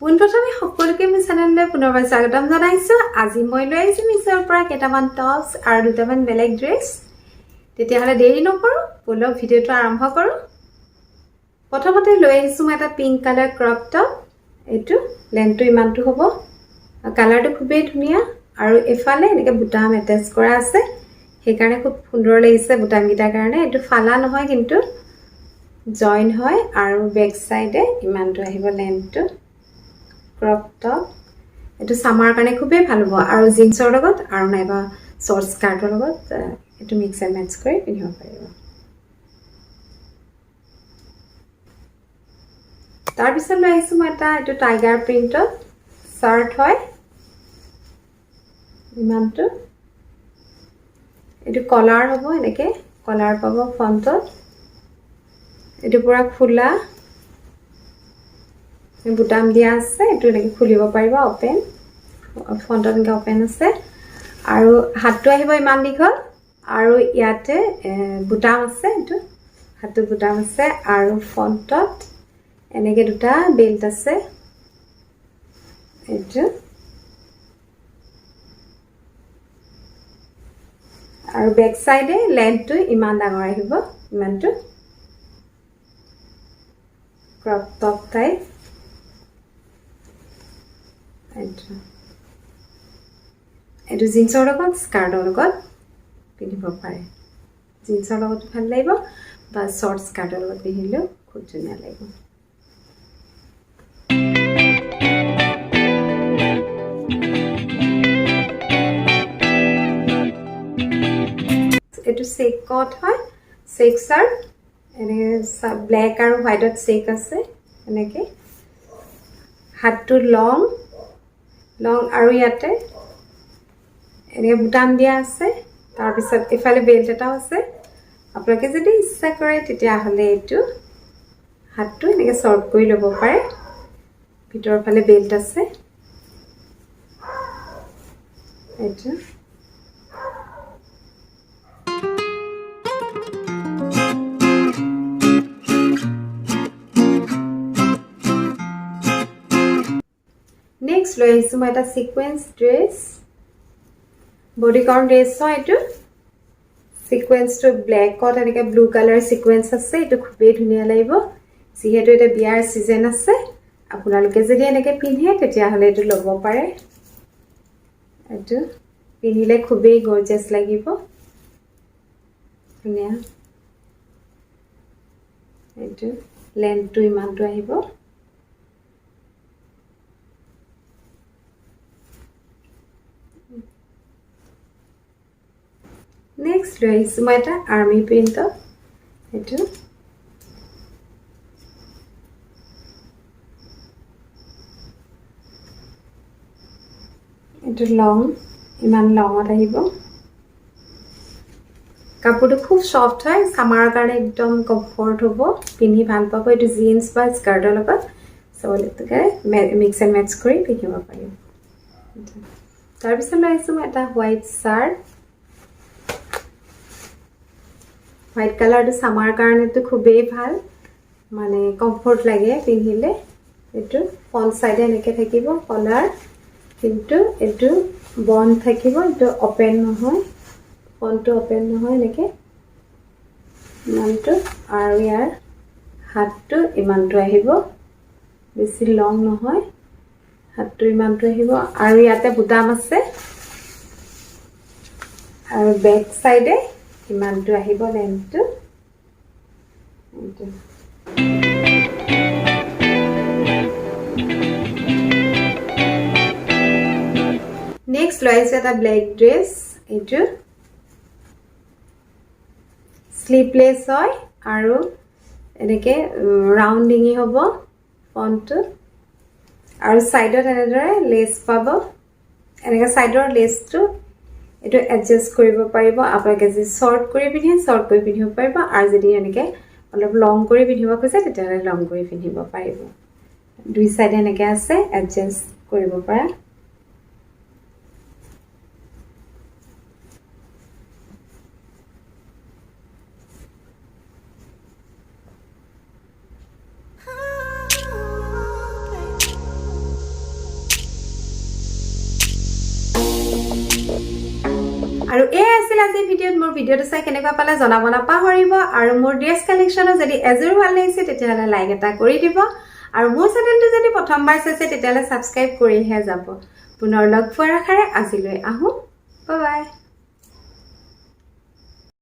পোনপ্ৰথমে সকলোকে মোৰ চেনেললৈ পুনৰবাৰ স্বাগতম জনাইছোঁ। আজি মই লৈ আহিছোঁ মিছৰ পৰা কেইটামান টপছ আৰু দুটামান বেলেগ ড্ৰেছ। তেতিয়াহ'লে দেৰি নকৰোঁ, ব'লক ভিডিঅ'টো আৰম্ভ কৰোঁ। প্ৰথমতে লৈ আহিছোঁ মই এটা পিংক কালাৰ ক্ৰপ টপ। এইটো লেন্থটো ইমানটো হ'ব, কালাৰটো খুবেই ধুনীয়া আৰু এফালে এনেকৈ বুটাম এটেচ কৰা আছে, সেইকাৰণে খুব সুন্দৰ লাগিছে বুটামকেইটাৰ কাৰণে। এইটো ফালা নহয় কিন্তু জইন হয় আৰু বেক চাইডে ইমানটো আহিব লেন্থটো। ক্ৰপ টপ এইটো সামাৰ কাৰণে খুবেই ভাল হ'ব আৰু জিন্সৰ লগত আৰু নাইবা শৰ্ট স্কাৰ্টৰ লগত এইটো মিক্স এণ্ড মেটচ কৰি পিন্ধিব পাৰিব। তাৰপিছত লৈ আহিছোঁ মই এটা এইটো টাইগাৰ প্ৰিণ্টত চাৰ্ট হয়, ইমানটো। এইটো কলাৰ হ'ব, এনেকৈ কলাৰ পাব ফ্ৰণ্টত। এইটো পুৰা খোলা বুটাম দিয়া আছে, এইটো এনেকৈ খুলিব পাৰিব অপেন, ফ্ৰণ্টত এনেকৈ অপেন আছে আৰু হাতটো আহিব ইমান দীঘল আৰু ইয়াতে বুটাম আছে, এইটো হাতটো বুটাম আছে আৰু ফ্ৰণ্টত এনেকৈ দুটা বেল্ট আছে। এইটো আৰু বেক চাইডে লেন্থটো ইমান ডাঙৰ আহিব, ইমানটো ক্ৰপ টপ টাইপ। এইটো জিন্সৰ লগত স্কাৰ্টৰ লগত পিন্ধিব পাৰে, জিন্সৰ লগতো ভাল লাগিব বা শৰ্ট স্কাৰ্টৰ লগত পিন্ধিলেও খুব ধুনীয়া লাগিব। এইটো চেক কট হয়, চেক চাৰ্ট, এনেকৈ ব্লেক আৰু হোৱাইটত চেক আছে। এনেকৈ হাতটো লং আৰু ইয়াতে এনেকৈ বুটাম দিয়া আছে। তাৰপিছত এইফালে বেল্ট এটাও আছে। আপোনালোকে যদি ইচ্ছা কৰে তেতিয়াহ'লে এইটো হাতটো এনেকৈ শ্বৰ্ট কৰি ল'ব পাৰে, ভিতৰৰ ফালে বেল্ট আছে। এইটো নেক্সট লৈ আহিছোঁ মই এটা চিকুৱেন্স ড্ৰেছ, বডিকন ড্ৰেছ হয়। এইটো চিকুৱেন্সটো ব্লেকত এনেকৈ ব্লু কালাৰ চিকুৱেন্স আছে, এইটো খুবেই ধুনীয়া লাগিব। যিহেতু এতিয়া বিয়াৰ ছিজন আছে, আপোনালোকে যদি এনেকৈ পিন্ধে তেতিয়াহ'লে এইটো ল'ব পাৰে। এইটো পিন্ধিলে খুবেই গৰ্জিয়াছ লাগিব, ধুনীয়া। এইটো লেন্থটো ইমানটো আহিব। নেক্সট লৈ আহিছোঁ মই এটা আৰ্মি প্ৰিণ্টত। এইটো লং, ইমান লঙত আহিব। কাপোৰটো খুব ছফ্ট হয়, ছামাৰৰ কাৰণে একদম কমফৰ্ট হ'ব, পিন্ধি ভাল পাব। এইটো জিন্স বা স্কাৰ্টৰ লগত চবলৈকে মিক্স এণ্ড মেটচ কৰি পিন্ধিব পাৰিম। তাৰপিছত লৈ আহিছোঁ মই এটা হোৱাইট চাৰ্ট। হোৱাইট কালাৰটো ছামাৰ কাৰণেতো খুবেই ভাল, মানে কমফৰ্ট লাগে পিন্ধিলে। এইটো ফ্ৰণ্ট চাইডে এনেকৈ থাকিব কলাৰ, কিন্তু এইটো বন্ধ থাকিব, এইটো অপেন নহয়, ফ্ৰণ্টটো অপেন নহয়। এনেকৈ ইমানটো আৰু ইয়াৰ হাতটো ইমানটো আহিব, বেছি লং নহয়, হাতটো ইমানটো আহিব আৰু ইয়াতে বুটাম আছে আৰু বেক চাইডে ইমানটো আহিব লেন্থটো। নেক্সট লৈ আহিছোঁ এটা ব্লেক ড্ৰেছ। এইটো স্লিভলেছ হয় আৰু এনেকৈ ৰাউণ্ড ডিঙি হ'ব ফ্ৰণ্টটো আৰু ছাইডত এনেদৰে লেছ পাব। এনেকৈ ছাইডৰ লেছটো এইটো এডজাষ্ট কৰিব পাৰিব। আপোনালোকে যদি শ্বৰ্ট কৰি পিন্ধে শ্বৰ্ট কৰি পিন্ধিব পাৰিব, আৰু যদি এনেকৈ অলপ লং কৰি পিন্ধিব খোজে তেতিয়াহ'লে লং কৰি পিন্ধিব পাৰিব। দুই চাইডে এনেকৈ আছে, এডজাষ্ট কৰিব পৰা। আৰু এই আছিল আজি ভিডিঅ'ত মোৰ ভিডিঅ'টো চাই কেনেকুৱা পালে জনাব নাপাহৰিব আৰু মোৰ ড্ৰেছ কালেকশ্যনৰ যদি এযোৰ ভাল লাগিছে তেতিয়াহ'লে লাইক এটা কৰি দিব আৰু মোৰ চেনেলটো যদি প্ৰথমবাৰ চাইছে তেতিয়াহ'লে ছাবস্ক্ৰাইব কৰিহে যাব পুনৰ লগ পোৱাৰ আশাৰে আজিলৈ আহোঁ বাই বাই